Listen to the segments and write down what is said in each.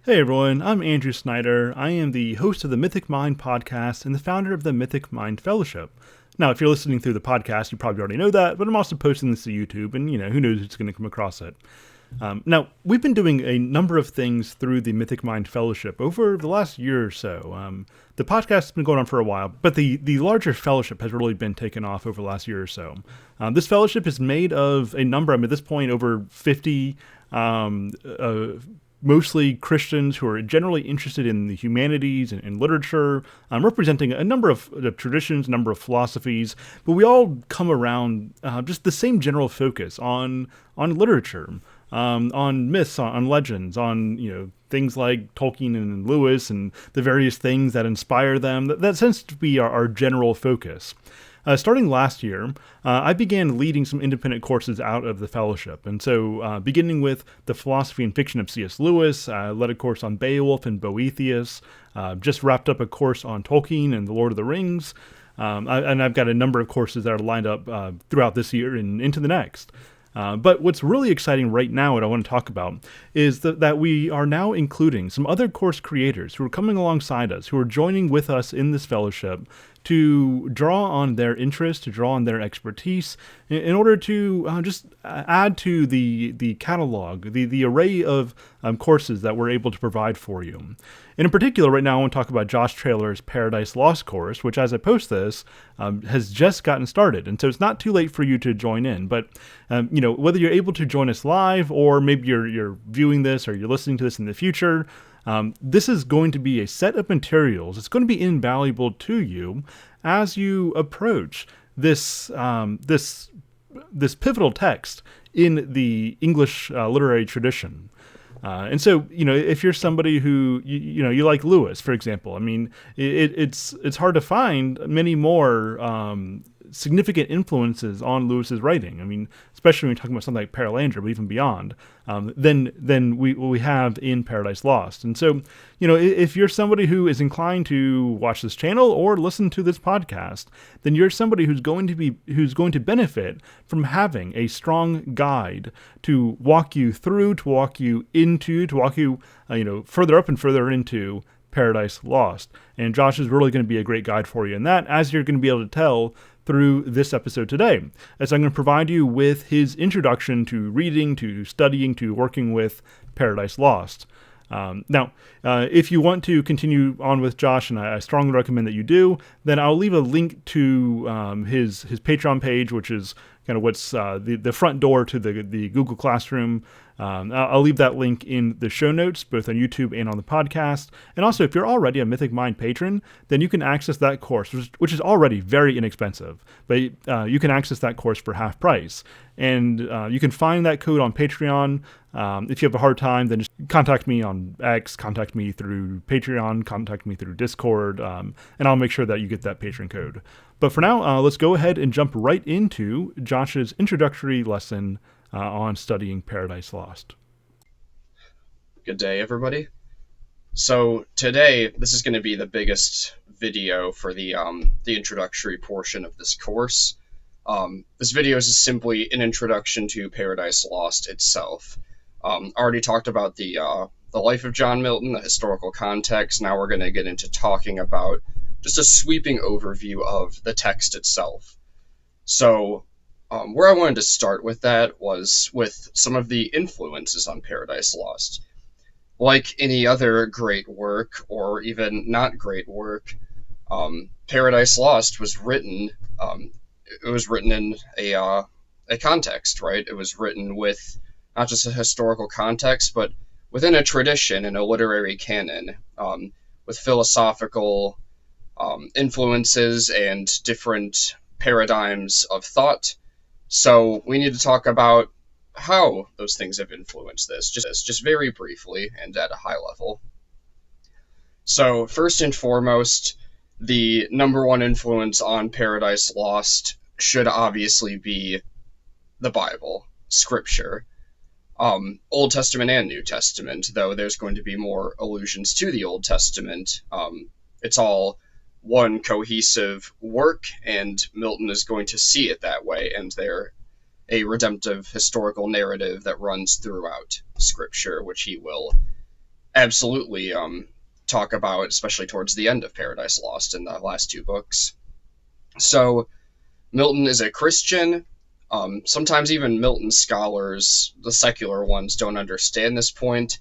Hey everyone, I'm Andrew Snyder. I am the host of the Mythic Mind podcast and the founder of the Mythic Mind Fellowship. Now, if you're listening through the podcast, you probably already know that, but I'm also posting this to YouTube, and who knows who's going to come across it. Now, we've been doing a number of things through the Mythic Mind Fellowship over the last year or so. The podcast has been going on for a while, but the larger fellowship has really been taken off over the last year or so. This fellowship is made of a number, at this point, over 50 mostly Christians who are generally interested in the humanities and literature, representing a number of traditions, a number of philosophies, but we all come around just the same general focus on literature, on myths, on legends, on things like Tolkien and Lewis and the various things that inspire them. That tends to be our general focus. Starting last year, I began leading some independent courses out of the fellowship. And so, beginning with the philosophy and fiction of C.S. Lewis, I led a course on Beowulf and Boethius, just wrapped up a course on Tolkien and the Lord of the Rings, and I've got a number of courses that are lined up throughout this year and into the next. But what's really exciting right now, what I want to talk about, is that we are now including some other course creators who are coming alongside us, who are joining with us in this fellowship to draw on their interest, to draw on their expertise, in order to just add to the catalog, the array of courses that we're able to provide for you. And in particular, right now, I want to talk about Josh Traylor's Paradise Lost course, which, as I post this, has just gotten started. And so it's not too late for you to join in. But, whether you're able to join us live, or maybe you're viewing this or you're listening to this in the future, this is going to be a set of materials. It's going to be invaluable to you as you approach this pivotal text in the English literary tradition. And so, if you're somebody who, you like Lewis, for example, I mean, it's hard to find many more significant influences on Lewis's writing. I mean, especially when you're talking about something like Paralandra, but even beyond, than we have in Paradise Lost. And so, if you're somebody who is inclined to watch this channel or listen to this podcast, then you're somebody who's going to benefit from having a strong guide to walk you through, to walk you into, to walk you, further up and further into Paradise Lost. And Josh is really going to be a great guide for you in that, as you're going to be able to tell through this episode today, as I'm going to provide you with his introduction to reading, to studying, to working with Paradise Lost. Now, if you want to continue on with Josh, and I strongly recommend that you do, then I'll leave a link to his Patreon page, which is kind of what's the front door to the Google Classroom. I'll leave that link in the show notes, both on YouTube and on the podcast. And also, if you're already a Mythic Mind patron, then you can access that course, which is already very inexpensive. But you can access that course for half price. And you can find that code on Patreon. If you have a hard time, then just contact me on X, contact me through Patreon, contact me through Discord, and I'll make sure that you get that patron code. But for now, let's go ahead and jump right into Josh's introductory lesson on studying Paradise Lost. Good day, everybody. So today, this is going to be the biggest video for the introductory portion of this course. This video is simply an introduction to Paradise Lost itself. Already talked about the life of John Milton, the historical context. Now we're going to get into talking about just a sweeping overview of the text itself. So where I wanted to start with that was with some of the influences on Paradise Lost. Like any other great work, or even not great work, Paradise Lost was written. It was written in a context, right? It was written with not just a historical context, but within a tradition and a literary canon, with philosophical influences and different paradigms of thought. So we need to talk about how those things have influenced this, just very briefly and at a high level. So first and foremost, the number one influence on Paradise Lost should obviously be the Bible, Scripture, Old Testament and New Testament, though there's going to be more allusions to the Old Testament. It's all one cohesive work, and Milton is going to see it that way, and they're a redemptive historical narrative that runs throughout Scripture, which he will absolutely talk about, especially towards the end of Paradise Lost in the last two books. So Milton is a Christian. Sometimes even Milton scholars, the secular ones, don't understand this point.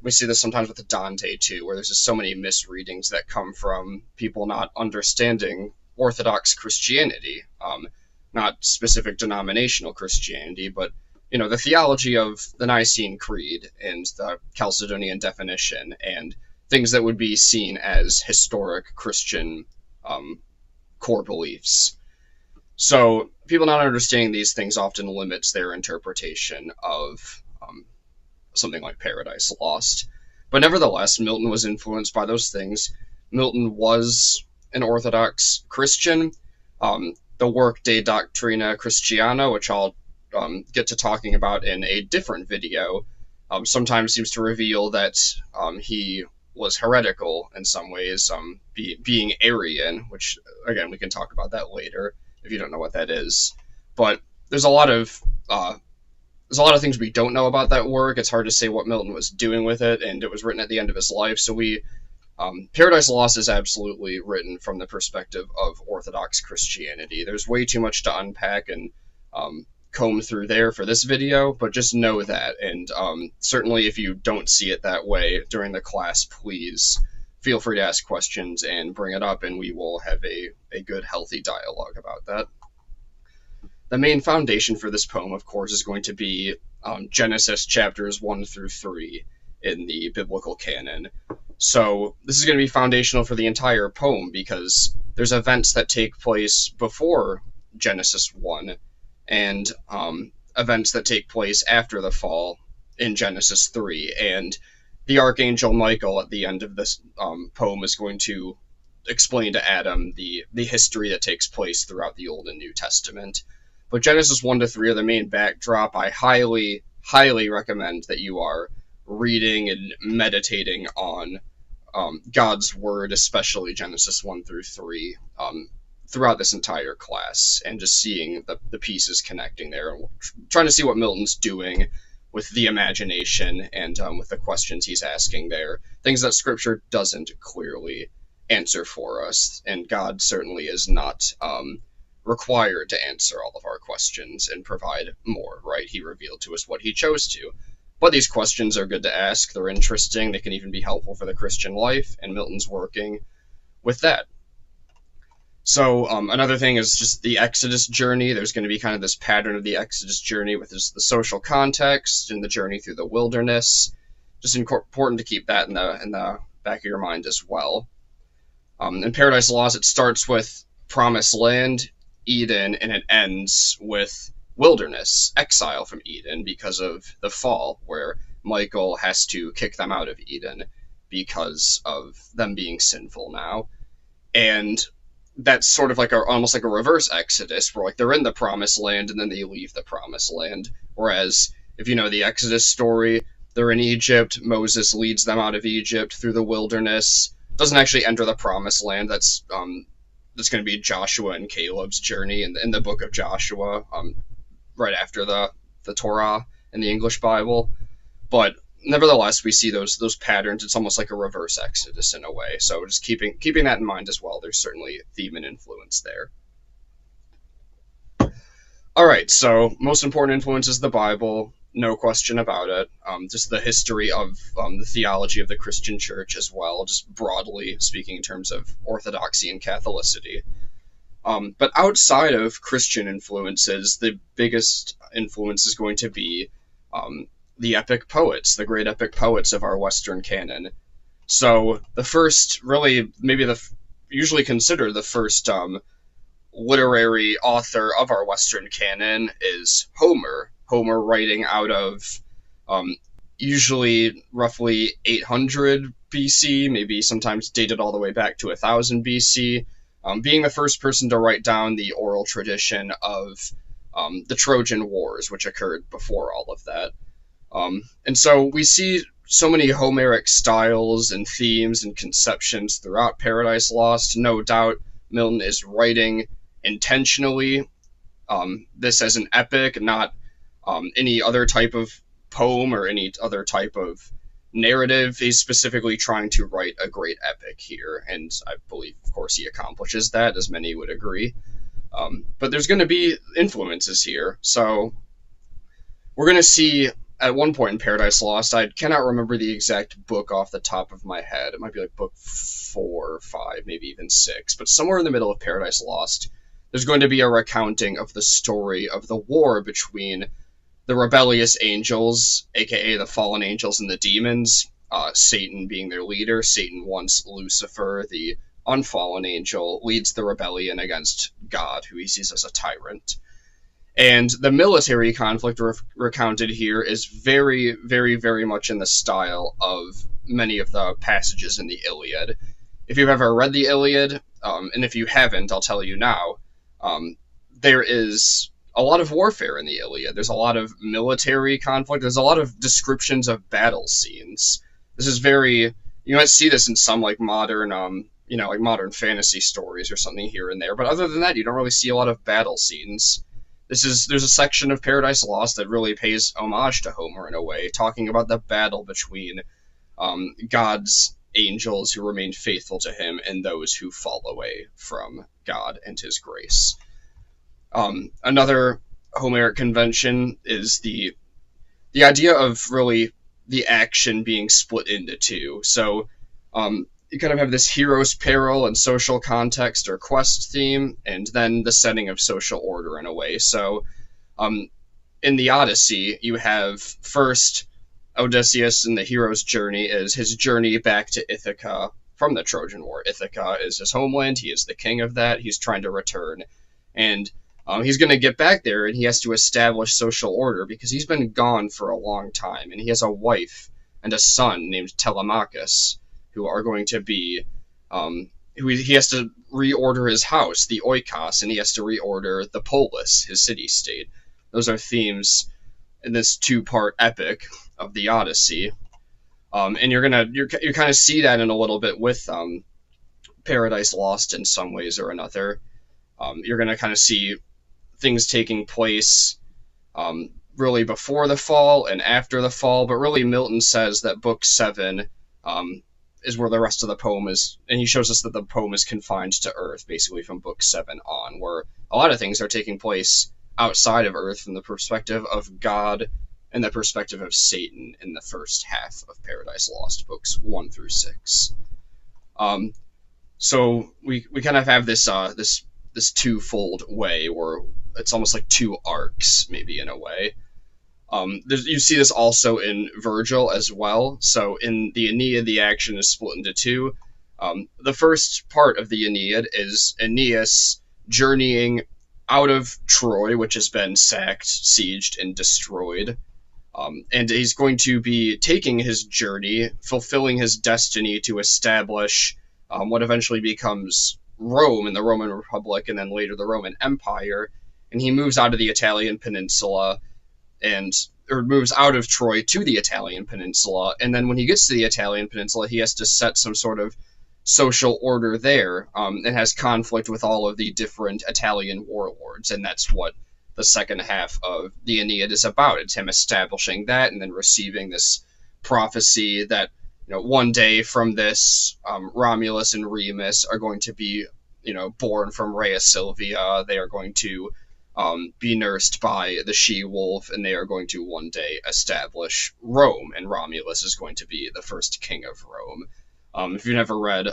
We see this sometimes with Dante too, where there's just so many misreadings that come from people not understanding Orthodox Christianity, not specific denominational Christianity, but the theology of the Nicene Creed and the Chalcedonian definition and things that would be seen as historic Christian core beliefs. So people not understanding these things often limits their interpretation of something like Paradise Lost. But nevertheless, Milton was influenced by those things. Milton was an Orthodox Christian. The work De Doctrina Christiana, which I'll get to talking about in a different video, sometimes seems to reveal that he was heretical in some ways, being Arian, which, again, we can talk about that later if you don't know what that is. But there's a lot of things we don't know about that work. It's hard to say what Milton was doing with it, and it was written at the end of his life. So Paradise Lost is absolutely written from the perspective of Orthodox Christianity. There's way too much to unpack and comb through there for this video, but just know that. And certainly if you don't see it that way during the class, please feel free to ask questions and bring it up, and we will have a good, healthy dialogue about that. The main foundation for this poem, of course, is going to be Genesis chapters 1 through 3 in the biblical canon. So this is going to be foundational for the entire poem because there's events that take place before Genesis 1 and events that take place after the fall in Genesis 3. And the Archangel Michael at the end of this poem is going to explain to Adam the history that takes place throughout the Old and New Testament. But Genesis 1 to 3 are the main backdrop. I highly, highly recommend that you are reading and meditating on God's Word, especially Genesis 1 through 3, throughout this entire class, and just seeing the pieces connecting there, and trying to see what Milton's doing with the imagination and with the questions he's asking there, things that Scripture doesn't clearly answer for us, and God certainly is not required to answer all of our questions and provide more, right? He revealed to us what he chose to. But these questions are good to ask. They're interesting. They can even be helpful for the Christian life, and Milton's working with that. So another thing is just the Exodus journey. There's going to be kind of this pattern of the Exodus journey with just the social context and the journey through the wilderness. Just important to keep that in the back of your mind as well. In Paradise Lost, it starts with Promised Land, Eden, and it ends with wilderness, exile from Eden because of the fall, where Michael has to kick them out of Eden because of them being sinful now. And that's sort of like almost like a reverse Exodus, where like they're in the Promised Land and then they leave the Promised Land. Whereas if you know the Exodus story, they're in Egypt, Moses leads them out of Egypt through the wilderness, doesn't actually enter the Promised Land. That's going to be Joshua and Caleb's journey in the book of Joshua, right after the Torah in the English Bible. But nevertheless, we see those patterns. It's almost like a reverse Exodus in a way. So just keeping that in mind as well. There's certainly theme and influence there. All right, so most important influence is the Bible. No question about it. Just the history of the theology of the Christian church as well, just broadly speaking in terms of orthodoxy and Catholicity. But outside of Christian influences, the biggest influence is going to be the epic poets, the great epic poets of our Western canon. So the first, really, maybe usually considered the first literary author of our Western canon is Homer. Homer writing out of usually roughly 800 BC, maybe sometimes dated all the way back to 1000 BC, being the first person to write down the oral tradition of the Trojan Wars, which occurred before all of that. And so we see so many Homeric styles and themes and conceptions throughout Paradise Lost. No doubt Milton is writing intentionally this as an epic, not any other type of poem or any other type of narrative. He's specifically trying to write a great epic here, and I believe, of course, he accomplishes that, as many would agree. But there's going to be influences here. So we're going to see at one point in Paradise Lost, I cannot remember the exact book off the top of my head. It might be like book 4 or 5, maybe even 6. But somewhere in the middle of Paradise Lost, there's going to be a recounting of the story of the war between the rebellious angels, aka the fallen angels, and the demons, Satan being their leader. Satan, once Lucifer, the unfallen angel, leads the rebellion against God, who he sees as a tyrant. And the military conflict recounted here is very, very, very much in the style of many of the passages in the Iliad. If you've ever read the Iliad, and if you haven't, I'll tell you now, there is a lot of warfare in the Iliad. There's a lot of military conflict. There's a lot of descriptions of battle scenes. This is very, you might see this in some like modern, like modern fantasy stories or something here and there. But other than that, you don't really see a lot of battle scenes. There's a section of Paradise Lost that really pays homage to Homer in a way, talking about the battle between God's angels who remain faithful to him and those who fall away from God and his grace. Another Homeric convention is the idea of really the action being split into two. So you kind of have this hero's peril and social context or quest theme, and then the setting of social order in a way. So in the Odyssey, you have first Odysseus, and the hero's journey is his journey back to Ithaca from the Trojan War. Ithaca is his homeland. He is the king of that. He's trying to return. And he's going to get back there, and he has to establish social order because he's been gone for a long time. And he has a wife and a son named Telemachus, who are going to be, he has to reorder his house, the oikos, and he has to reorder the polis, his city-state. Those are themes in this two-part epic of the Odyssey. And you kind of see that in a little bit with Paradise Lost in some ways or another. You're going to kind of see things taking place really before the fall and after the fall, but really Milton says that book 7 is where the rest of the poem is, and he shows us that the poem is confined to Earth, basically from book 7 on, where a lot of things are taking place outside of Earth from the perspective of God and the perspective of Satan in the first half of Paradise Lost, books 1 through 6. So we kind of have this twofold way, where it's almost like two arcs, maybe in a way. You see this also in Virgil as well. So in the Aeneid, the action is split into two. The first part of the Aeneid is Aeneas journeying out of Troy, which has been sacked, sieged, and destroyed. And he's going to be taking his journey, fulfilling his destiny to establish what eventually becomes Rome and the Roman Republic, and then later the Roman Empire. And he moves out of the Italian peninsula or moves out of Troy to the Italian peninsula. And then when he gets to the Italian peninsula, he has to set some sort of social order there, and has conflict with all of the different Italian warlords. And that's what the second half of the Aeneid is about. It's him establishing that and then receiving this prophecy that, one day from this, Romulus and Remus are going to be, born from Rhea Silvia. They are going to be nursed by the she-wolf, and they are going to one day establish Rome, and Romulus is going to be the first king of Rome. If you've never read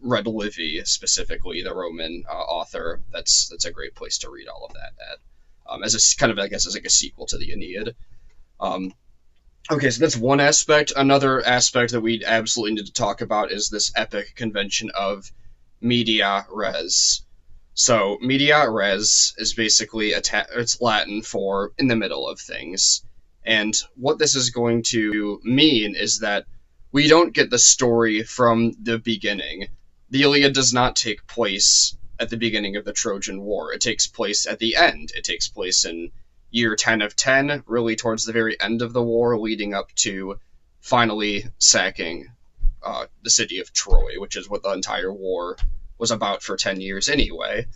Livy, specifically, the Roman author, that's a great place to read all of that at, as a kind of, I guess, as like a sequel to the Aeneid. Okay, so that's one aspect. Another aspect that we absolutely need to talk about is this epic convention of media res. So media res is basically it's Latin for in the middle of things. And what this is going to mean is that we don't get the story from the beginning. The Iliad does not take place at the beginning of the Trojan War. It takes place at the end. It takes place in year 10 of 10, really towards the very end of the war, leading up to finally sacking the city of Troy, which is what the entire war was about for 10 years anyway.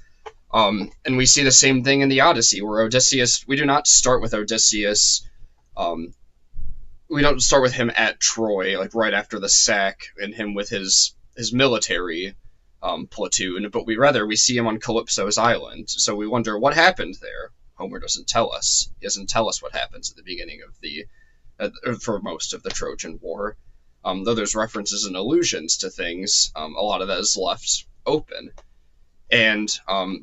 And we see the same thing in the Odyssey, where Odysseus, we do not start with Odysseus we don't start with him at Troy, like right after the sack, and him with his military platoon, but we see him on Calypso's island. So we wonder what happened there. Homer doesn't tell us. He doesn't tell us what happens at the beginning of for most of the Trojan War. Though there's references and allusions to things, a lot of that is left open. And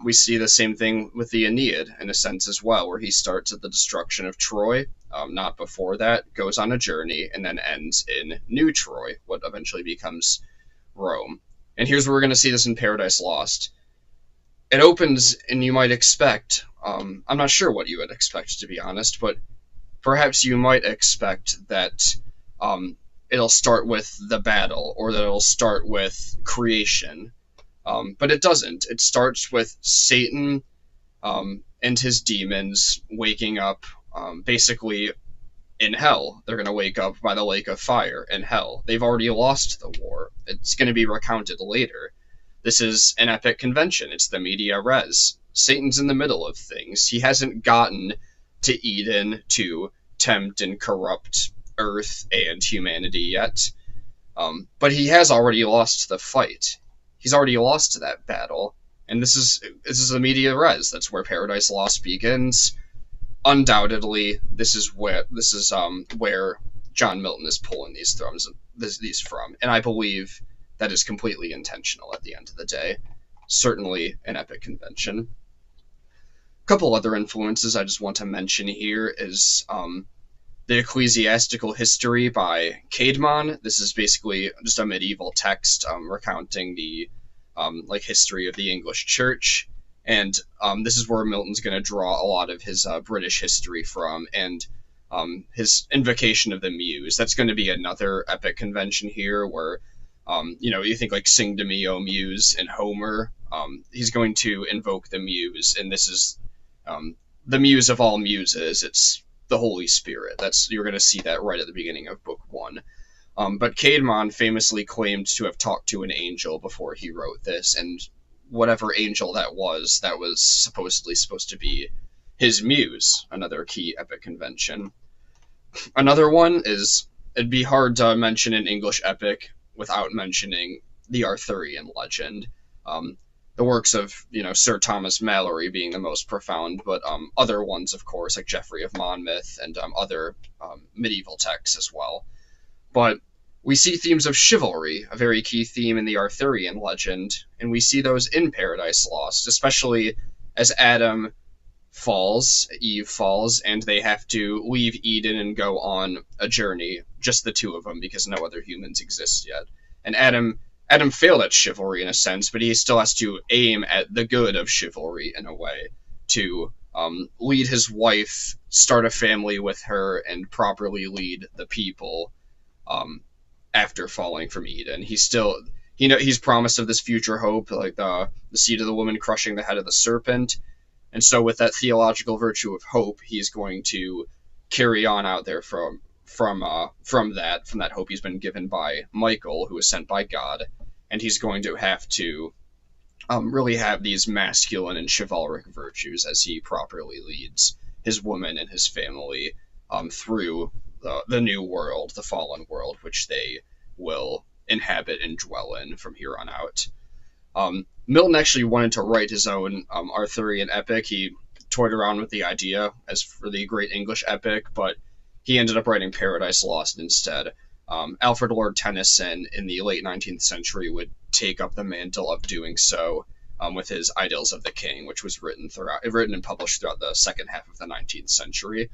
we see the same thing with the Aeneid, in a sense, as well, where he starts at the destruction of Troy, not before that, goes on a journey, and then ends in New Troy, what eventually becomes Rome. And here's where we're going to see this in Paradise Lost. It opens, and you might expect, I'm not sure what you would expect, to be honest, but perhaps you might expect that it'll start with the battle, or that it'll start with creation. But it doesn't. It starts with Satan and his demons waking up basically in hell. They're going to wake up by the lake of fire in hell. They've already lost the war. It's going to be recounted later. This is an epic convention. It's the media res. Satan's in the middle of things. He hasn't gotten to Eden to tempt and corrupt Earth and humanity yet. But he has already lost the fight. He's already lost that battle. And this is the media res. That's where Paradise Lost begins. Undoubtedly, this is where John Milton is pulling these from, and I believe that is completely intentional at the end of the day. Certainly an epic convention. A couple other influences I just want to mention here is the Ecclesiastical History by Caedmon. This is basically just a medieval text recounting the history of the English Church. And this is where Milton's going to draw a lot of his British history from, and his invocation of the Muse. That's going to be another epic convention here where, you think like Sing to Me, O Muse in Homer. He's going to invoke the Muse, and this is the Muse of all muses. It's the Holy Spirit. You're going to see that right at the beginning of Book 1. But Caedmon famously claimed to have talked to an angel before he wrote this, and whatever angel that was supposedly supposed to be his muse, another key epic convention. Another one is, it'd be hard to mention an English epic without mentioning the Arthurian legend. The works of, Sir Thomas Malory being the most profound, but other ones, of course, like Geoffrey of Monmouth and other medieval texts as well. But we see themes of chivalry, a very key theme in the Arthurian legend, and we see those in Paradise Lost, especially as Eve falls, and they have to leave Eden and go on a journey, just the two of them, because no other humans exist yet. And Adam failed at chivalry in a sense, but he still has to aim at the good of chivalry in a way, to lead his wife, start a family with her, and properly lead the people after falling from Eden. He's promised of this future hope, like the seed of the woman crushing the head of the serpent. And so with that theological virtue of hope, he's going to carry on out there from that hope he's been given by Michael, who was sent by God. And he's going to have to really have these masculine and chivalric virtues as he properly leads his woman and his family through the new world, the fallen world, which they will inhabit and dwell in from here on out. Milton actually wanted to write his own Arthurian epic. He toyed around with the idea as for the great English epic, but he ended up writing Paradise Lost instead. Alfred Lord Tennyson in the late 19th century would take up the mantle of doing so with his Idylls of the King, which was written and published throughout the second half of the 19th century.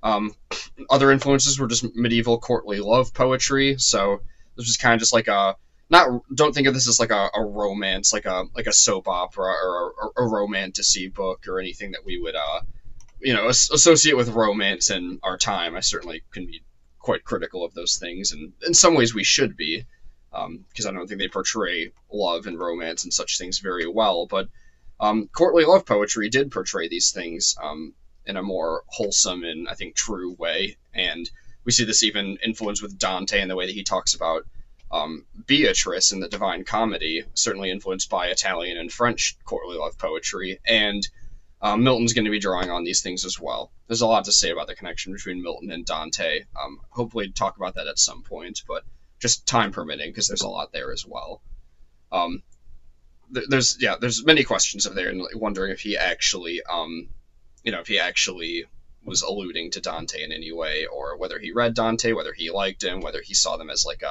Other influences were just medieval courtly love poetry. So this was kind of just like don't think of this as like a romance, like a soap opera or a romantasy book or anything that we would associate with romance in our time. I certainly can be quite critical of those things, and in some ways we should be, because I don't think they portray love and romance and such things very well. But courtly love poetry did portray these things in a more wholesome and, I think, true way. And we see this even influenced with Dante and the way that he talks about Beatrice in the Divine Comedy, certainly influenced by Italian and French courtly love poetry. And Milton's going to be drawing on these things as well. There's a lot to say about the connection between Milton and Dante. Hopefully talk about that at some point, but just time permitting, because there's a lot there as well. There's many questions of there, and wondering if he actually, if he actually was alluding to Dante in any way, or whether he read Dante, whether he liked him, whether he saw them as like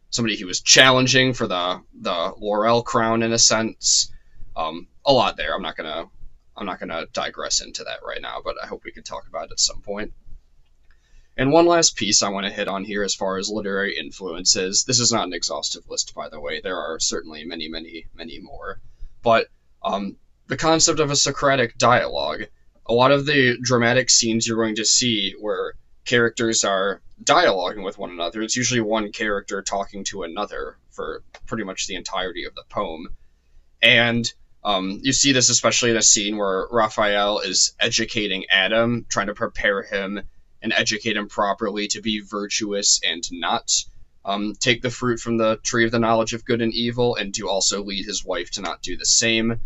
somebody he was challenging for the Laurel crown in a sense. A lot there. I'm not gonna digress into that right now, but I hope we can talk about it at some point. And one last piece I want to hit on here as far as literary influences. This is not an exhaustive list, by the way. There are certainly many, many, many more. But the concept of a Socratic dialogue. A lot of the dramatic scenes you're going to see where characters are dialoguing with one another, it's usually one character talking to another for pretty much the entirety of the poem. And you see this especially in a scene where Raphael is educating Adam, trying to prepare him and educate him properly to be virtuous and not take the fruit from the tree of the knowledge of good and evil, and to also lead his wife to not do the same.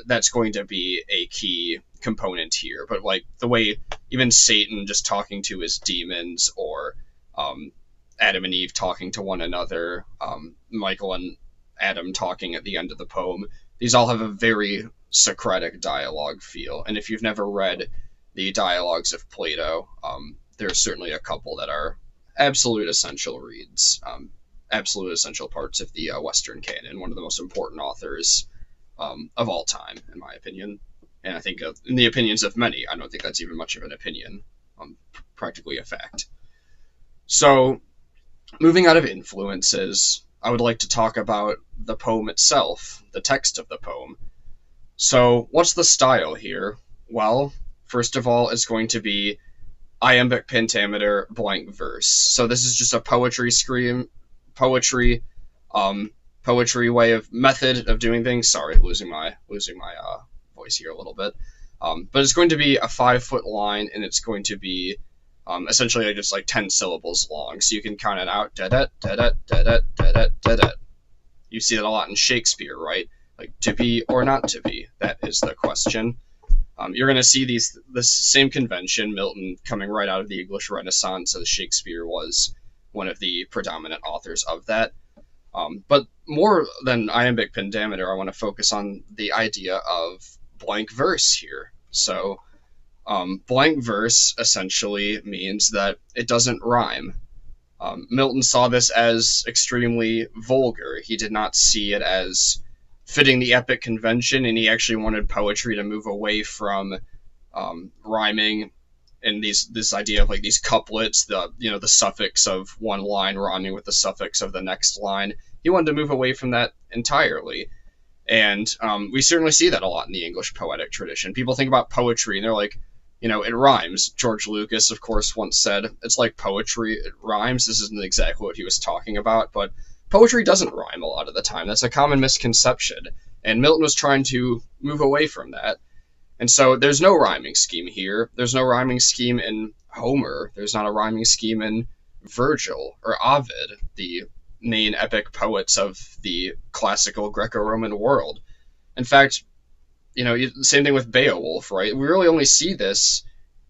That's going to be a key component here. But like the way even Satan just talking to his demons, or Adam and Eve talking to one another, Michael and Adam talking at the end of the poem, these all have a very Socratic dialogue feel. And if you've never read the dialogues of Plato, there's certainly a couple that are absolute essential reads, absolute essential parts of the Western canon, one of the most important authors of all time, in my opinion. And I think in the opinions of many, I don't think that's even much of an opinion, practically a fact. So, moving out of influences, I would like to talk about the poem itself, the text of the poem. So, what's the style here? Well, first of all, it's going to be iambic pentameter blank verse. So this is just a poetry way of method of doing things. Sorry, losing my voice here a little bit. But it's going to be a 5-foot line, and it's going to be essentially just like 10 syllables long. So you can count it out. Da-da, da-da, da-da, da-da, da-da. You see that a lot in Shakespeare, right? Like, to be or not to be? That is the question. You're going to see this same convention, Milton coming right out of the English Renaissance, as Shakespeare was one of the predominant authors of that. But more than iambic pentameter, I want to focus on the idea of blank verse here. So blank verse essentially means that it doesn't rhyme. Milton saw this as extremely vulgar. He did not see it as fitting the epic convention, and he actually wanted poetry to move away from rhyming and this idea of like these couplets, the suffix of one line rhyming with the suffix of the next line. He wanted to move away from that entirely. And we certainly see that a lot in the English poetic tradition. People think about poetry and they're like, it rhymes. George Lucas, of course, once said, it's like poetry, it rhymes. This isn't exactly what he was talking about, but poetry doesn't rhyme a lot of the time. That's a common misconception. And Milton was trying to move away from that. And so there's no rhyming scheme here. There's no rhyming scheme in Homer. There's not a rhyming scheme in Virgil or Ovid, the main epic poets of the classical Greco-Roman world. In fact, same thing with Beowulf, right? We really only see this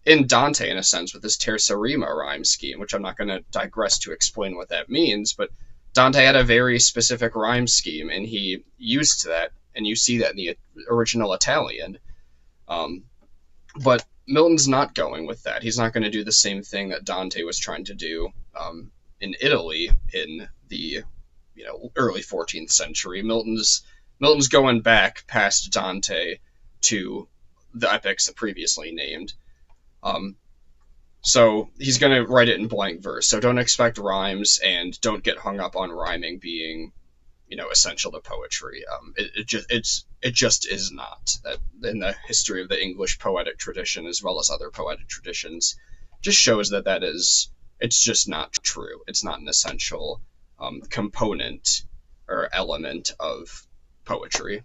in Dante, in a sense, with this terza rima rhyme scheme, which I'm not going to digress to explain what that means, but Dante had a very specific rhyme scheme, and he used that, and you see that in the original Italian. But Milton's not going with that. He's not going to do the same thing that Dante was trying to do in Italy in the early 14th century. Milton's going back past Dante to the epics that previously named. So he's going to write it in blank verse. So don't expect rhymes, and don't get hung up on rhyming being, essential to poetry. It just is not. That in the history of the English poetic tradition, as well as other poetic traditions, just shows that it's just not true. It's not an essential component or element of poetry.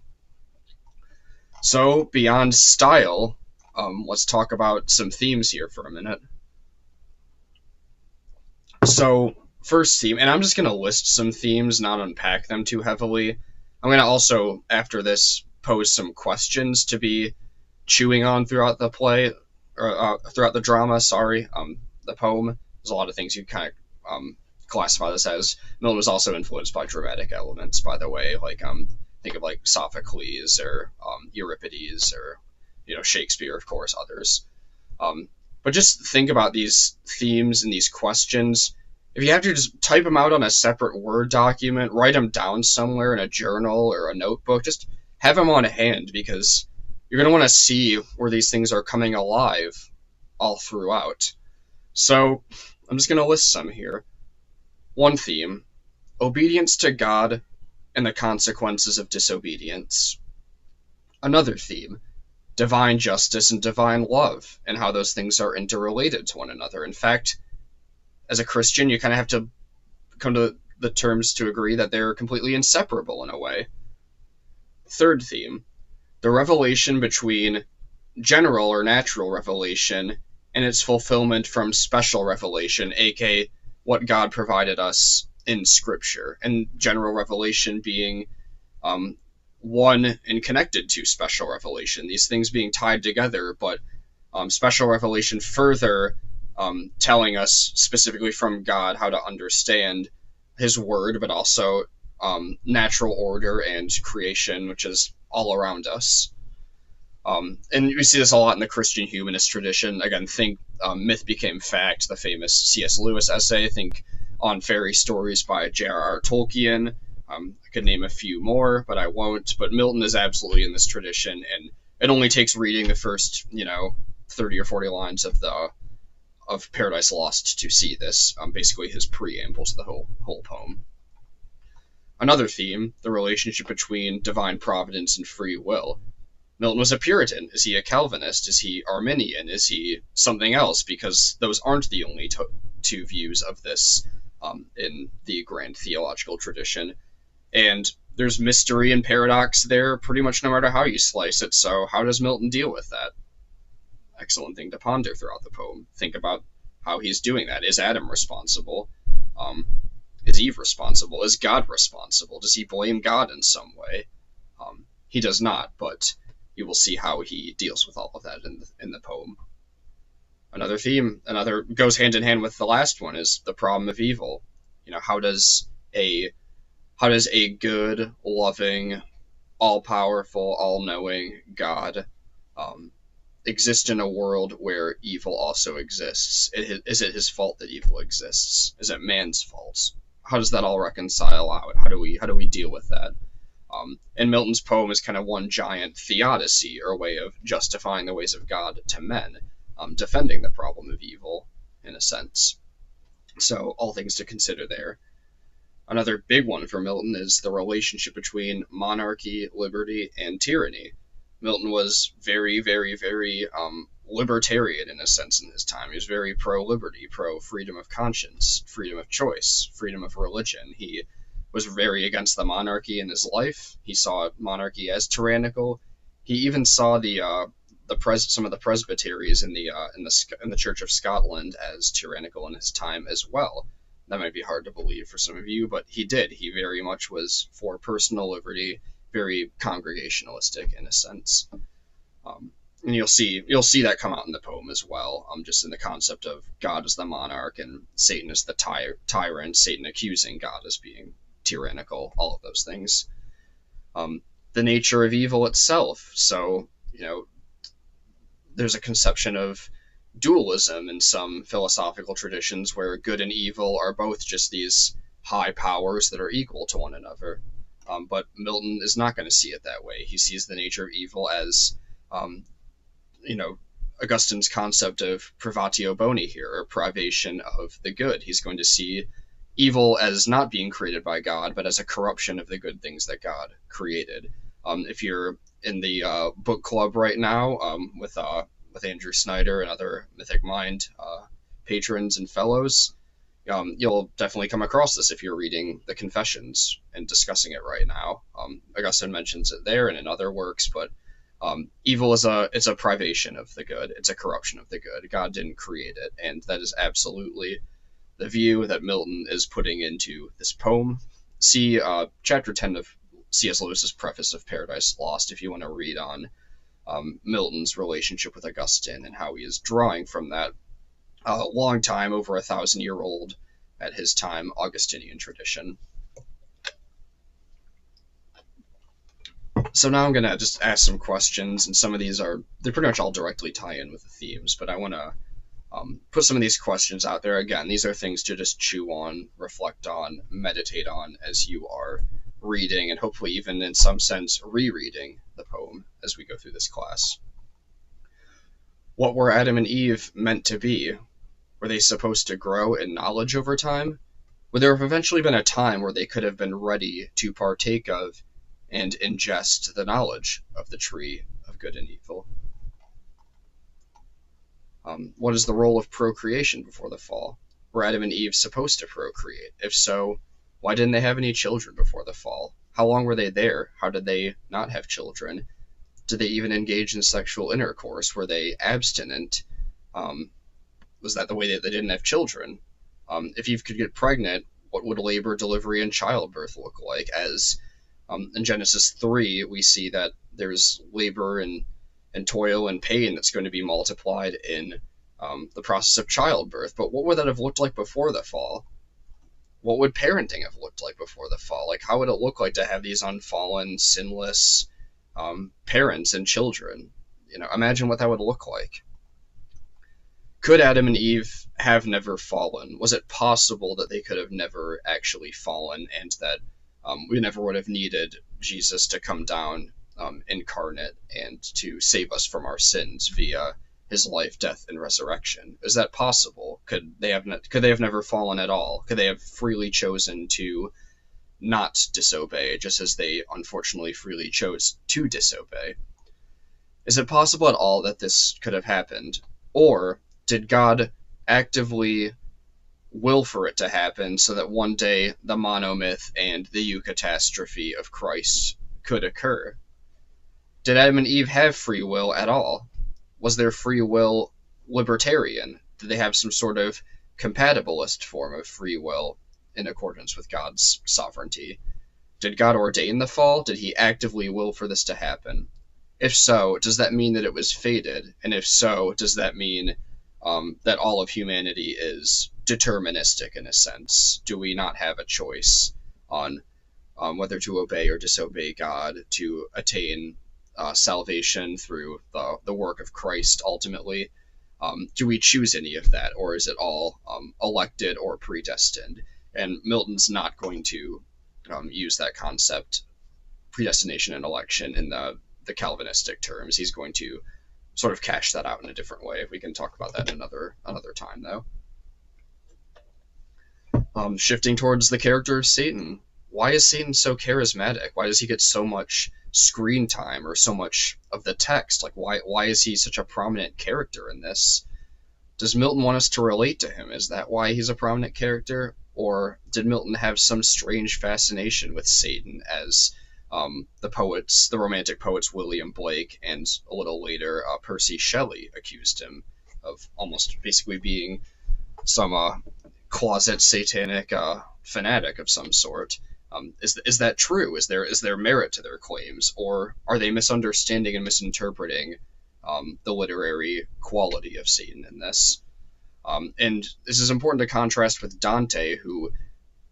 So beyond style, let's talk about some themes here for a minute. So, first theme, and I'm just going to list some themes, not unpack them too heavily. I'm going to also, after this, pose some questions to be chewing on throughout the play, or throughout the drama. Sorry, the poem. There's a lot of things you kind of classify this as. Milton was also influenced by dramatic elements, by the way. Like think of like Sophocles or Euripides or Shakespeare, of course, others. But just think about these themes and these questions. If you have to just type them out on a separate Word document, write them down somewhere in a journal or a notebook, just have them on hand, because you're going to want to see where these things are coming alive all throughout. So I'm just going to list some here. One theme: obedience to God and the consequences of disobedience. Another theme: divine justice and divine love, and how those things are interrelated to one another. In fact, as a Christian, you kind of have to come to the terms to agree that they're completely inseparable in a way. Third theme: the revelation between general or natural revelation and its fulfillment from special revelation, aka what God provided us in Scripture, and general revelation being one and connected to special revelation, these things being tied together, but special revelation further telling us specifically from God how to understand his word, but also natural order and creation, which is all around us. And we see this a lot in the Christian humanist tradition. Again, think Myth Became Fact, the famous C.S. Lewis essay. Think On Fairy Stories by J.R.R. Tolkien. I could name a few more, but I won't. But Milton is absolutely in this tradition, and it only takes reading the first, 30 or 40 lines of Paradise Lost to see this. Basically, his preamble to the whole poem. Another theme: the relationship between divine providence and free will. Milton was a Puritan. Is he a Calvinist? Is he Arminian? Is he something else? Because those aren't the only two views of this in the grand theological tradition. And there's mystery and paradox there pretty much no matter how you slice it. So how does Milton deal with that? Excellent thing to ponder throughout the poem. Think about how he's doing that. Is Adam responsible? Is Eve responsible? Is God responsible? Does he blame God in some way? He does not, but you will see how he deals with all of that in the poem. Another theme, goes hand in hand with the last one, is the problem of evil. How does a good, loving, all-powerful, all-knowing God exist in a world where evil also exists? Is it his fault that evil exists? Is it man's fault? How does that all reconcile out? How do we deal with that? And Milton's poem is kind of one giant theodicy, or way of justifying the ways of God to men, defending the problem of evil, in a sense. So all things to consider there. Another big one for Milton is the relationship between monarchy, liberty, and tyranny. Milton was very, very, very libertarian in a sense in his time. He was very pro-liberty, pro-freedom of conscience, freedom of choice, freedom of religion. He was very against the monarchy in his life. He saw monarchy as tyrannical. He even saw some of the presbyteries in the Church of Scotland as tyrannical in his time as well. That might be hard to believe for some of you, but he did. He very much was for personal liberty, very congregationalistic in a sense. And you'll see that come out in the poem as well, just in the concept of God as the monarch and Satan as the tyrant, Satan accusing God as being tyrannical, all of those things. The nature of evil itself. So, there's a conception of dualism in some philosophical traditions where good and evil are both just these high powers that are equal to one another. But Milton is not going to see it that way. He sees the nature of evil as, Augustine's concept of privatio boni here, or privation of the good. He's going to see evil as not being created by God, but as a corruption of the good things that God created. If you're in the book club right now with Andrew Snyder and other Mythic Mind patrons and fellows, you'll definitely come across this if you're reading the Confessions and discussing it right now. Augustine mentions it there and in other works, but evil is a privation of the good. It's a corruption of the good. God didn't create it, and that is absolutely the view that Milton is putting into this poem. See chapter 10 of C.S. Lewis's preface of Paradise Lost if you want to read on Milton's relationship with Augustine and how he is drawing from that long time, over 1,000-year-old at his time, Augustinian tradition. So now I'm going to just ask some questions, and some of these they pretty much all directly tie in with the themes, but I want to put some of these questions out there. Again, these are things to just chew on, reflect on, meditate on as you are reading, and hopefully even in some sense rereading the poem as we go through this class. What were Adam and Eve meant to be? Were they supposed to grow in knowledge over time? Would there have eventually been a time where they could have been ready to partake of and ingest the knowledge of the tree of good and evil? What is the role of procreation before the fall? Were Adam and Eve supposed to procreate? If so, why didn't they have any children before the fall? How long were they there? How did they not have children? Did they even engage in sexual intercourse? Were they abstinent? Was that the way that they didn't have children? If Eve could get pregnant, what would labor, delivery, and childbirth look like? As in Genesis 3, we see that there's labor and toil and pain that's going to be multiplied in the process of childbirth. But what would that have looked like before the fall? What would parenting have looked like before the fall? Like, how would it look like to have these unfallen, sinless parents and children? Imagine what that would look like. Could Adam and Eve have never fallen? Was it possible that they could have never actually fallen, and that we never would have needed Jesus to come down incarnate and to save us from our sins via his life, death, and resurrection? Is that possible? Could they have never fallen at all? Could they have freely chosen to not disobey, just as they unfortunately freely chose to disobey? Is it possible at all that this could have happened? Or did God actively will for it to happen so that one day the monomyth and the eucatastrophe of Christ could occur? Did Adam and Eve have free will at all? Was their free will libertarian? Did they have some sort of compatibilist form of free will in accordance with God's sovereignty? Did God ordain the fall? Did he actively will for this to happen? If so, does that mean that it was fated? And if so, does that mean that all of humanity is deterministic in a sense? Do we not have a choice on whether to obey or disobey God to attain salvation through the work of Christ ultimately? Do we choose any of that, or is it all elected or predestined? And Milton's not going to use that concept, predestination and election, in the Calvinistic terms. He's going to sort of cash that out in a different way. We can talk about that another time, though. Shifting towards the character of Satan. Why is Satan so charismatic? Why does he get so much screen time or so much of the text? Like, why is he such a prominent character in this? Does Milton want us to relate to him? Is that why he's a prominent character? Or did Milton have some strange fascination with Satan, as the Romantic poets William Blake and a little later Percy Shelley accused him of almost basically being some closet satanic fanatic of some sort? Is that true? Is there merit to their claims, or are they misunderstanding and misinterpreting the literary quality of Satan in this? And this is important to contrast with Dante, who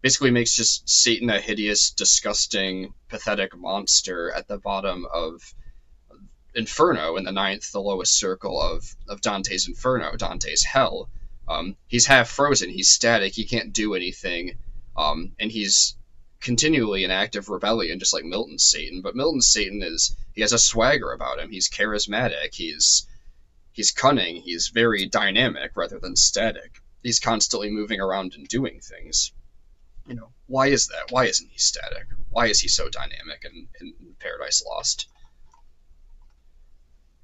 basically makes just Satan a hideous, disgusting, pathetic monster at the bottom of Inferno, in the ninth, the lowest circle of Dante's Inferno, Dante's hell. He's half frozen, he's static, he can't do anything, and he's continually in active rebellion, just like Milton's Satan. But Milton's Satan he has a swagger about him, he's charismatic, he's cunning, he's very dynamic rather than static. He's constantly moving around and doing things. Why is that? Why isn't he static? Why is he so dynamic in Paradise Lost?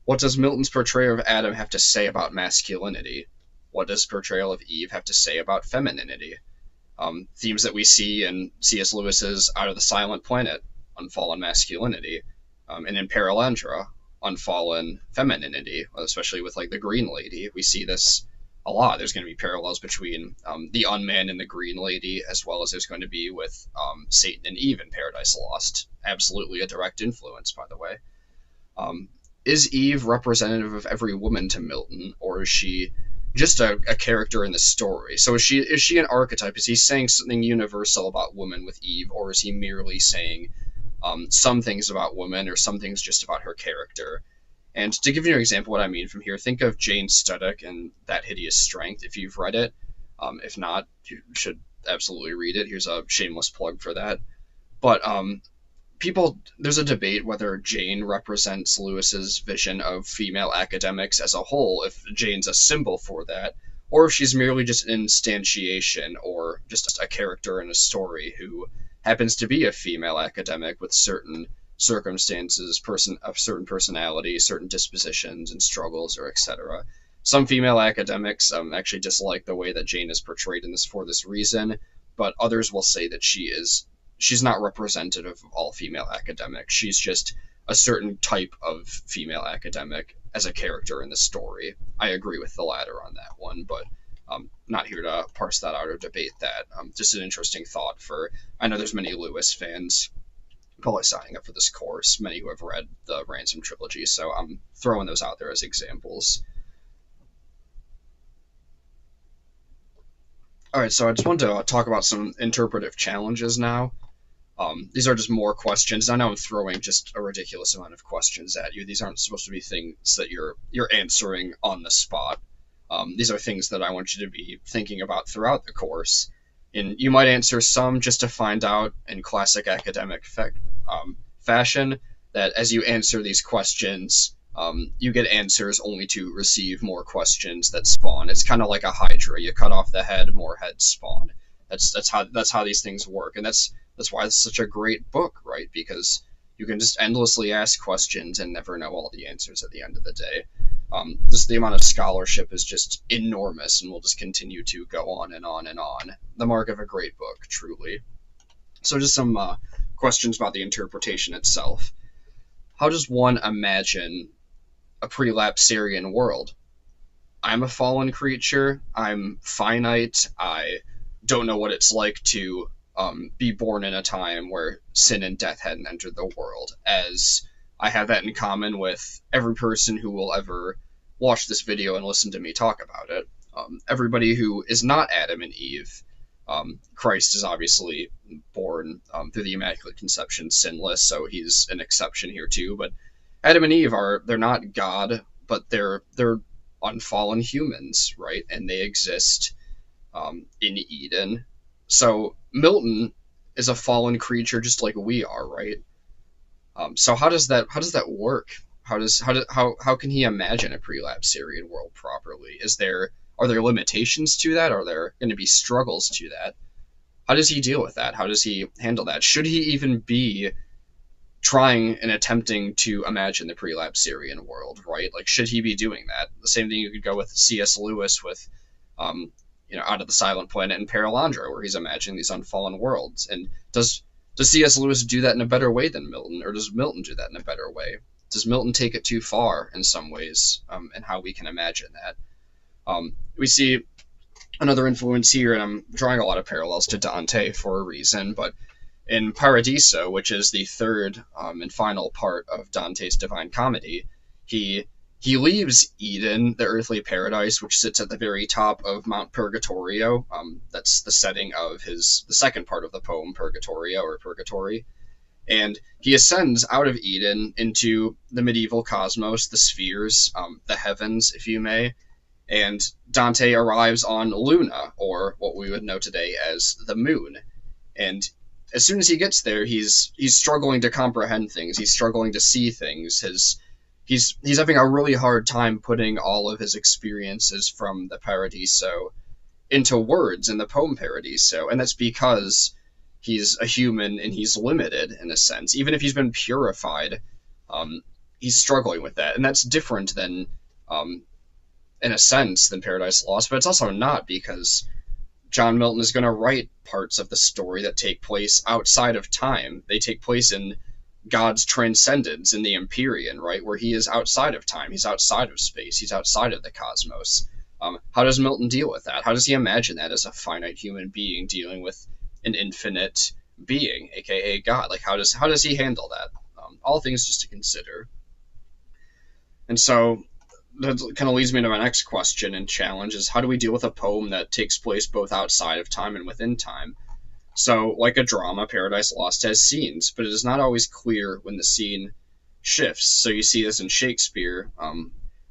What does Milton's portrayal of Adam have to say about masculinity? What does portrayal of Eve have to say about femininity? Themes that we see in C.S. Lewis's Out of the Silent Planet, unfallen masculinity, and in Paralandra, unfallen femininity, especially with like the Green Lady. We see this a lot. There's going to be parallels between the Unman and the Green Lady, as well as there's going to be with Satan and Eve in Paradise Lost. Absolutely a direct influence, by the way. is Eve representative of every woman to Milton, or is she just a character in the story? So is she an archetype? Is he saying something universal about women with Eve, or is he merely saying some things about women or some things just about her character? And to give you an example what I mean from here, think of Jane Studdock and That Hideous Strength, if you've read it. If not, you should absolutely read it. Here's a shameless plug for that. But there's a debate whether Jane represents Lewis's vision of female academics as a whole, if Jane's a symbol for that, or if she's merely just an instantiation or just a character in a story who happens to be a female academic with certain circumstances, a certain personality, certain dispositions and struggles, or etc. Some female academics actually dislike the way that Jane is portrayed in this for this reason, but others will say that she's not representative of all female academics. She's just a certain type of female academic as a character in the story. I agree with the latter on that one, but not here to parse that out or debate that. Just an interesting thought I know there's many Lewis fans probably signing up for this course, many who have read the Ransom trilogy, so I'm throwing those out there as examples. All right, so I just wanted to talk about some interpretive challenges now. These are just more questions. I know I'm throwing just a ridiculous amount of questions at you. These aren't supposed to be things that you're answering on the spot. These are things that I want you to be thinking about throughout the course. And you might answer some just to find out in classic academic fashion that as you answer these questions, you get answers only to receive more questions that spawn. It's kind of like a hydra. You cut off the head, more heads spawn. That's how these things work, and that's why it's such a great book, right? Because you can just endlessly ask questions and never know all the answers at the end of the day. Just the amount of scholarship is just enormous and will just continue to go on and on and on. The mark of a great book, truly. So just some questions about the interpretation itself. How does one imagine a prelapsarian world? I'm a fallen creature. I'm finite. I don't know what it's like to be born in a time where sin and death hadn't entered the world, as I have that in common with every person who will ever watch this video and listen to me talk about it. Everybody who is not Adam and Eve, Christ is obviously born through the Immaculate Conception sinless, so he's an exception here too, but Adam and Eve they're not God, but they're unfallen humans, right? And they exist in Eden. So Milton is a fallen creature just like we are, right? So how does that work? How can he imagine a prelapsarian world properly? Are there limitations to that? Are there going to be struggles to that? How does he deal with that? How does he handle that? Should he even be trying and attempting to imagine the prelapsarian world, right? Like, should he be doing that? The same thing you could go with C.S. Lewis with, Out of the Silent Planet and Perelandra, where he's imagining these unfallen worlds. And does C.S. Lewis do that in a better way than Milton, or does Milton do that in a better way? Does Milton take it too far in some ways, and how we can imagine that? We see another influence here, and I'm drawing a lot of parallels to Dante for a reason, but in Paradiso, which is the third and final part of Dante's Divine Comedy, he leaves Eden, the earthly paradise, which sits at the very top of Mount Purgatorio. That's the setting of the second part of the poem, Purgatorio, or Purgatory. And he ascends out of Eden into the medieval cosmos, the spheres, the heavens, if you may. And Dante arrives on Luna, or what we would know today as the moon. And as soon as he gets there, he's struggling to comprehend things. He's struggling to see things. He's having a really hard time putting all of his experiences from the Paradiso into words in the poem Paradiso, and that's because he's a human and he's limited in a sense. Even if he's been purified, he's struggling with that, and that's different than, in a sense, than Paradise Lost. But it's also not, because John Milton is going to write parts of the story that take place outside of time. They take place in God's transcendence, in the Empyrean, right, where he is outside of time. He's outside of space. He's outside of the cosmos. How does Milton deal with that? How does he imagine that as a finite human being dealing with an infinite being, aka God? Like, how does he handle that? All things just to consider. And so that kind of leads me to my next question and challenge is, how do we deal with a poem that takes place both outside of time and within time? So, like a drama, Paradise Lost has scenes, but it is not always clear when the scene shifts. So you see this in Shakespeare.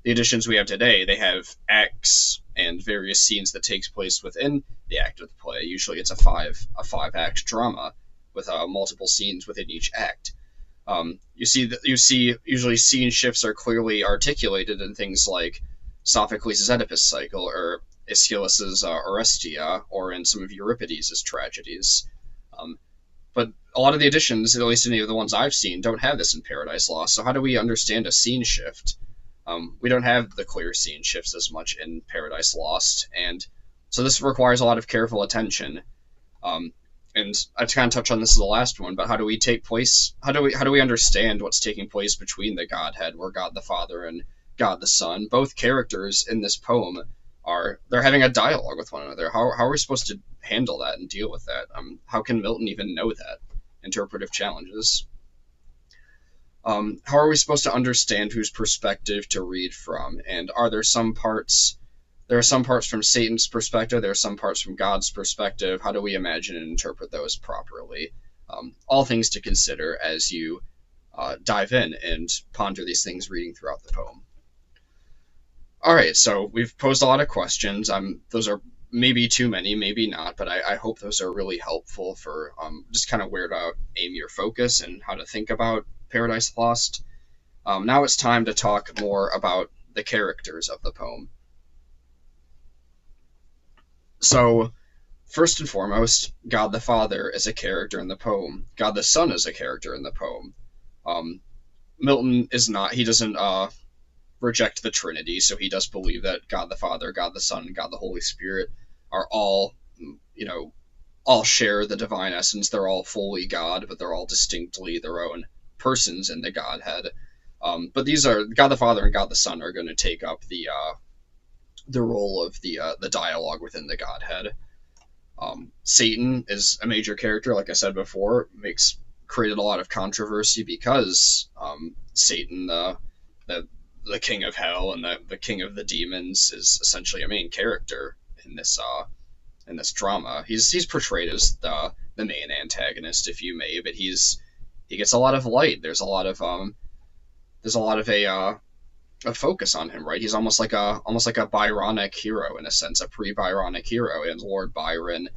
The editions we have today, they have acts and various scenes that takes place within the act of the play. Usually, it's a five act drama with multiple scenes within each act. You see usually scene shifts are clearly articulated in things like Sophocles' Oedipus cycle or Aeschylus's Orestia, or in some of Euripides' tragedies. Um, but a lot of the editions, at least any of the ones I've seen, don't have this in Paradise Lost. So how do we understand a scene shift? We don't have the clear scene shifts as much in Paradise Lost, and so this requires a lot of careful attention. Um, and I kind of touched on this in the last one, but how do we take place? How do we understand what's taking place between the Godhead, where God the Father and God the Son, both characters in this poem, they're having a dialogue with one another? How are we supposed to handle that and deal with that? How can Milton even know that? Interpretive challenges. How are we supposed to understand whose perspective to read from? And are there some parts? There are some parts from Satan's perspective. There are some parts from God's perspective. How do we imagine and interpret those properly? All things to consider as you dive in and ponder these things reading throughout the poem. All right, so we've posed a lot of questions. Those are maybe too many, maybe not, but I hope those are really helpful for just kind of where to aim your focus and how to think about Paradise Lost. Now it's time to talk more about the characters of the poem. So, first and foremost, God the Father is a character in the poem. God the Son is a character in the poem. Milton is not, he doesn't reject the Trinity, so he does believe that God the Father, God the Son, and God the Holy Spirit are all, all share the divine essence. They're all fully God, but they're all distinctly their own persons in the Godhead. But these are, God the Father and God the Son are going to take up the role of the dialogue within the Godhead. Satan is a major character, like I said before, created a lot of controversy because Satan, the king of hell and the king of the demons, is essentially a main character in this drama. He's portrayed as the main antagonist, if you may, but he gets a lot of light. There's a lot of a focus on him, right? He's almost like a Byronic hero in a sense, a pre-Byronic hero, and Lord Byron,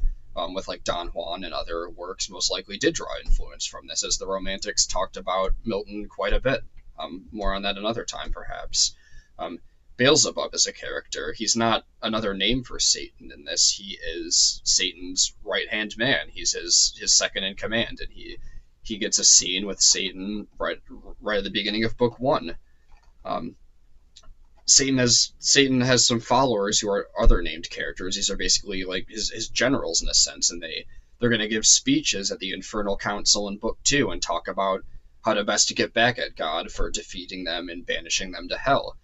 with like Don Juan and other works, most likely did draw influence from this, as the Romantics talked about Milton quite a bit. More on that another time, perhaps. Beelzebub is a character. He's not another name for Satan in this. He is Satan's right-hand man. He's his second in command, and he gets a scene with Satan right at the beginning of book 1. Satan has some followers who are other named characters. These are basically like his generals in a sense, and they're going to give speeches at the Infernal Council in book 2 and talk about how to best to get back at God for defeating them and banishing them to hell.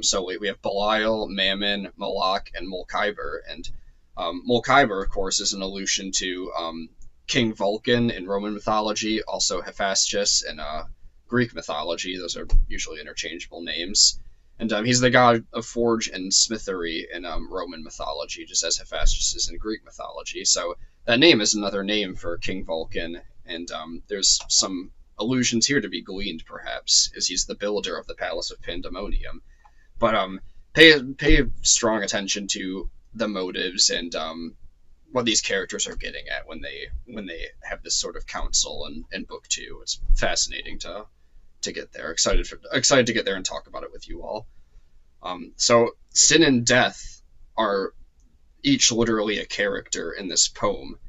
So we have Belial, Mammon, Moloch, and Mulcaber. And Mulcaber, of course, is an allusion to King Vulcan in Roman mythology, also Hephaestus in Greek mythology. Those are usually interchangeable names. And he's the god of forge and smithery in Roman mythology, just as Hephaestus is in Greek mythology. So that name is another name for King Vulcan, and there's some allusions here to be gleaned, perhaps, as he's the builder of the Palace of Pandemonium. But pay strong attention to the motives and what these characters are getting at when they have this sort of council in book 2. It's fascinating to get there. Excited to get there and talk about it with you all. So sin and death are each literally a character in this poem.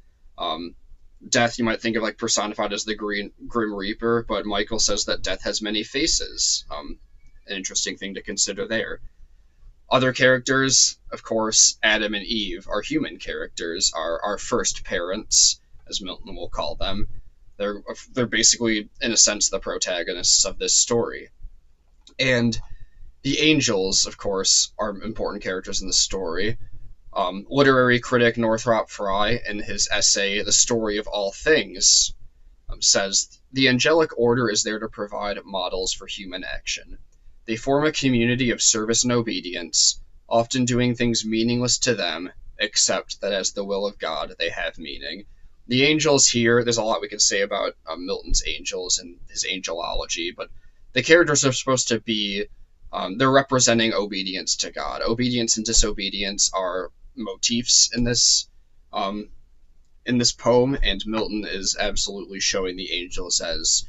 Death you might think of like personified as the Grim Reaper, but Michael says that death has many faces. An interesting thing to consider there. Other characters, of course, Adam and Eve, are human characters, are our first parents, as Milton will call them. They're basically, in a sense, the protagonists of this story. And the angels, of course, are important characters in the story. Literary critic Northrop Frye, in his essay The Story of All Things, says, "The angelic order is there to provide models for human action. They form a community of service and obedience, often doing things meaningless to them, except that as the will of God, they have meaning. The angels here, there's a lot we could say about Milton's angels and his angelology, but the characters are supposed to be, they're representing obedience to God. Obedience and disobedience are motifs in this poem, and Milton is absolutely showing the angels as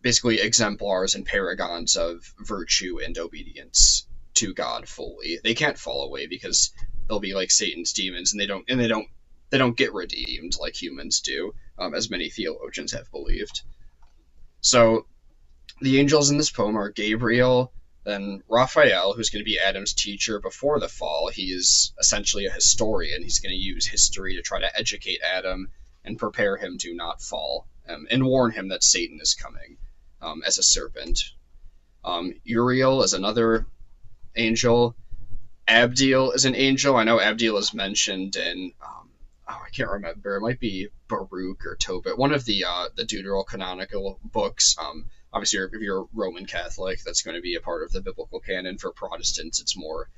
basically exemplars and paragons of virtue and obedience to God fully. They can't fall away because they'll be like Satan's demons, and they don't get redeemed like humans do, as many theologians have believed. So the angels in this poem are Gabriel, then Raphael, who's going to be Adam's teacher before the fall. He is essentially a historian. He's going to use history to try to educate Adam and prepare him to not fall, and warn him that Satan is coming as a serpent. Uriel is another angel. Abdiel is an angel. I know Abdiel is mentioned in, I can't remember. It might be Baruch or Tobit, one of the deuterocanonical books. Obviously, if you're Roman Catholic, that's going to be a part of the biblical canon. For Protestants, it's more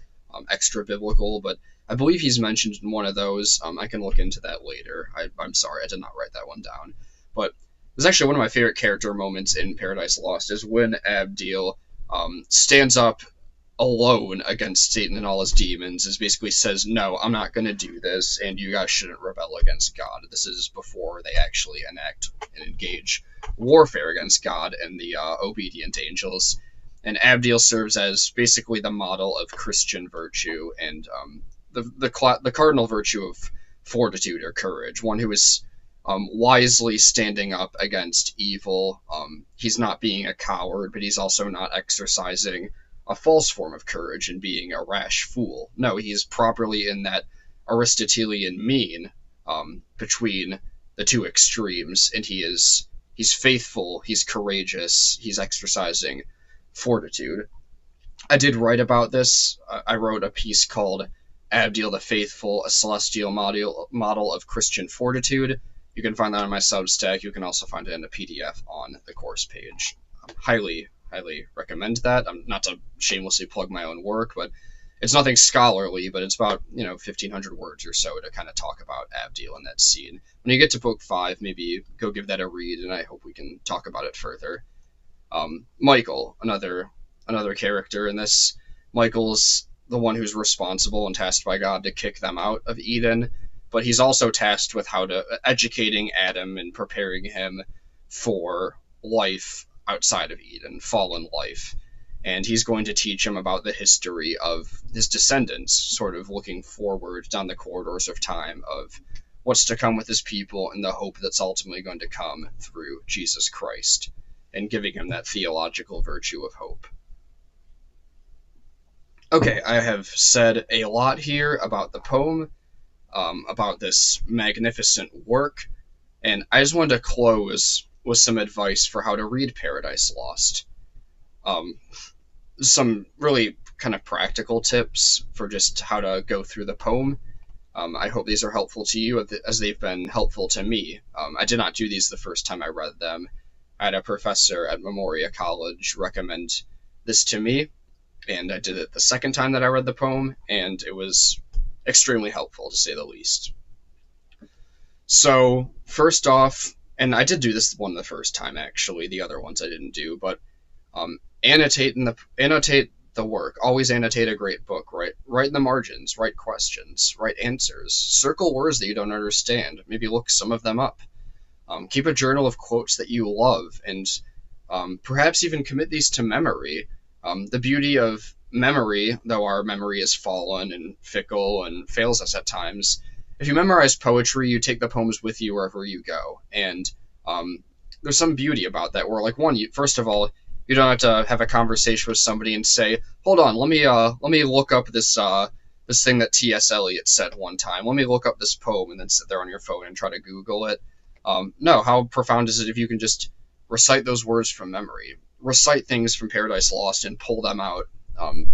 extra biblical, but I believe he's mentioned in one of those. I can look into that later. I'm sorry, I did not write that one down. But it's actually one of my favorite character moments in Paradise Lost is when Abdiel stands up alone against Satan and all his demons, is basically says, no, I'm not going to do this, and you guys shouldn't rebel against God. This is before they actually enact and engage warfare against God and the obedient angels. And Abdiel serves as basically the model of Christian virtue and the cardinal virtue of fortitude or courage, one who is wisely standing up against evil. He's not being a coward, but he's also not exercising a false form of courage and being a rash fool. No, he's properly in that Aristotelian mean between the two extremes, and he's faithful, he's courageous, he's exercising fortitude. I did write about this. I wrote a piece called Abdiel the Faithful, a Celestial Model of Christian Fortitude. You can find that on my Substack. You can also find it in a PDF on the course page. Highly recommend that. Not to shamelessly plug my own work, but it's nothing scholarly, but it's about 1,500 words or so to kind of talk about Abdiel in that scene. When you get to book 5, maybe go give that a read, and I hope we can talk about it further. Michael, another character in this. Michael's the one who's responsible and tasked by God to kick them out of Eden, but he's also tasked with educating Adam and preparing him for life outside of Eden, fallen life. And he's going to teach him about the history of his descendants, sort of looking forward down the corridors of time of what's to come with his people and the hope that's ultimately going to come through Jesus Christ, and giving him that theological virtue of hope. Okay, I have said a lot here about the poem, about this magnificent work, and I just wanted to close with some advice for how to read Paradise Lost. Some really kind of practical tips for just how to go through the poem. I hope these are helpful to you as they've been helpful to me. I did not do these the first time I read them. I had a professor at Memoria College recommend this to me, and I did it the second time that I read the poem, and it was extremely helpful, to say the least. So, first off, and I did do this one the first time, actually. The other ones I didn't do, but annotate the work. Always annotate a great book. Write in the margins. Write questions. Write answers. Circle words that you don't understand. Maybe look some of them up. Keep a journal of quotes that you love, and perhaps even commit these to memory. The beauty of memory, though our memory is fallen and fickle and fails us at times, if you memorize poetry, you take the poems with you wherever you go. And there's some beauty about that, where, like, first of all, you don't have to have a conversation with somebody and say, hold on, let me look up this thing that T.S. Eliot said one time. Let me look up this poem, and then sit there on your phone and try to Google it. No, how profound is it if you can just recite those words from memory? Recite things from Paradise Lost and pull them out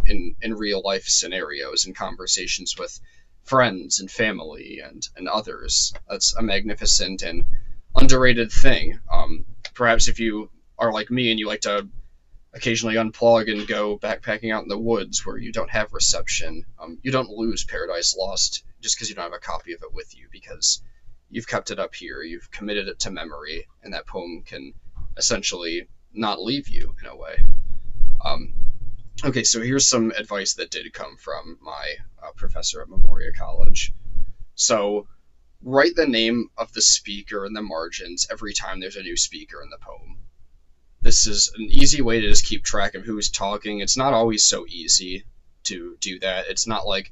in real life scenarios and conversations with friends and family and others. That's a magnificent and underrated thing. Perhaps if you are like me and you like to occasionally unplug and go backpacking out in the woods where you don't have reception. You don't lose Paradise Lost just because you don't have a copy of it with you, because you've kept it up here, you've committed it to memory, and that poem can essentially not leave you in a way. Um, okay, so here's some advice that did come from my professor at Memorial College. So write the name of the speaker in the margins every time there's a new speaker in the poem. This is an easy way to just keep track of who's talking. It's not always so easy to do that. It's not like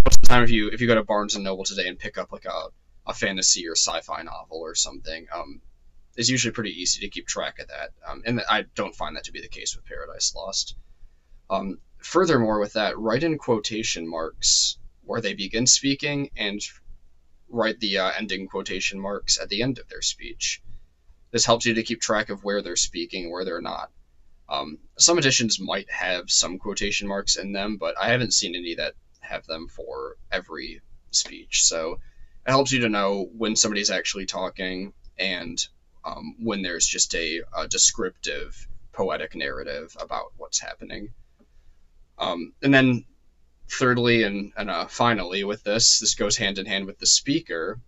most of the time if you go to Barnes and Noble today and pick up like a fantasy or sci-fi novel or something, it's usually pretty easy to keep track of that. And I don't find that to be the case with Paradise Lost. Furthermore, with that, write in quotation marks where they begin speaking, and write the ending quotation marks at the end of their speech. This helps you to keep track of where they're speaking and where they're not. Some editions might have some quotation marks in them, but I haven't seen any that have them for every speech. So it helps you to know when somebody's actually talking, and when there's just a descriptive, poetic narrative about what's happening. And then thirdly and finally with this goes hand in hand with the speaker.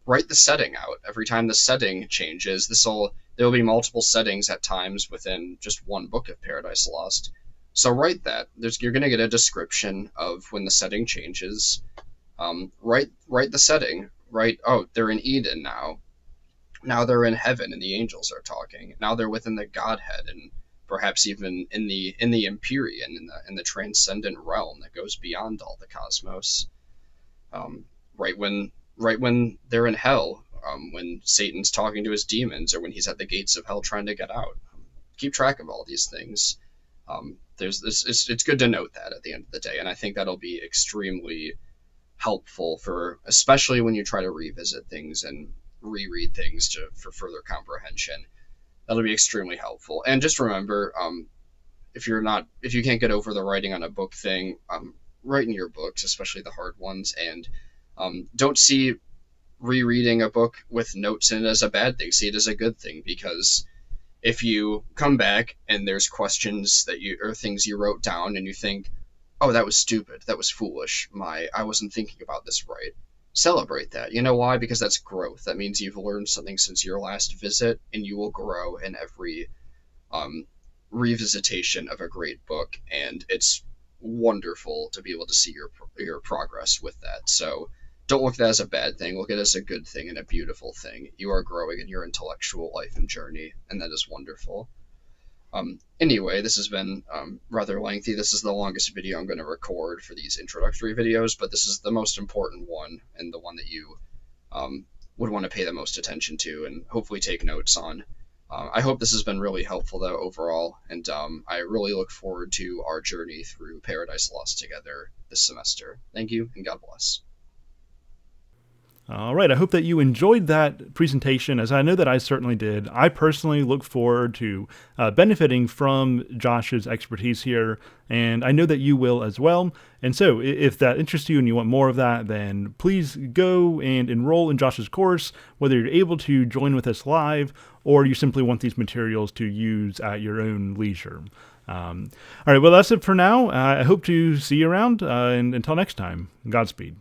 Write the setting out. Every time the setting changes, there will be multiple settings at times within just one book of Paradise Lost. So write that. You're going to get a description of when the setting changes. Write the setting. Write, oh, they're in Eden now. Now they're in heaven and the angels are talking. Now they're within the Godhead, and perhaps even in the Empyrean, in the transcendent realm that goes beyond all the cosmos. Right when they're in hell, when Satan's talking to his demons, or when he's at the gates of hell trying to get out. Keep track of all these things. It's good to note that at the end of the day, and I think that'll be extremely helpful especially when you try to revisit things and reread things for further comprehension. That'll be extremely helpful. And just remember, if you can't get over the writing on a book thing, write in your books, especially the hard ones, and don't see rereading a book with notes in it as a bad thing. See it as a good thing, because if you come back and there's questions or things you wrote down and you think, oh, that was stupid, that was foolish, I wasn't thinking about this right, celebrate that. You know why? Because that's growth. That means you've learned something since your last visit, and you will grow in every revisitation of a great book, and it's wonderful to be able to see your progress with that. So don't look at that as a bad thing. Look at it as a good thing and a beautiful thing. You are growing in your intellectual life and journey, and that is wonderful. Anyway, this has been rather lengthy. This is the longest video I'm going to record for these introductory videos, but this is the most important one, and the one that you would want to pay the most attention to and hopefully take notes on. I hope this has been really helpful, though, overall, and I really look forward to our journey through Paradise Lost together this semester. Thank you, and God bless. All right, I hope that you enjoyed that presentation, as I know that I certainly did. I personally look forward to benefiting from Josh's expertise here, and I know that you will as well. And so if that interests you and you want more of that, then please go and enroll in Josh's course, whether you're able to join with us live or you simply want these materials to use at your own leisure. All right, well, that's it for now. I hope to see you around, and until next time, Godspeed.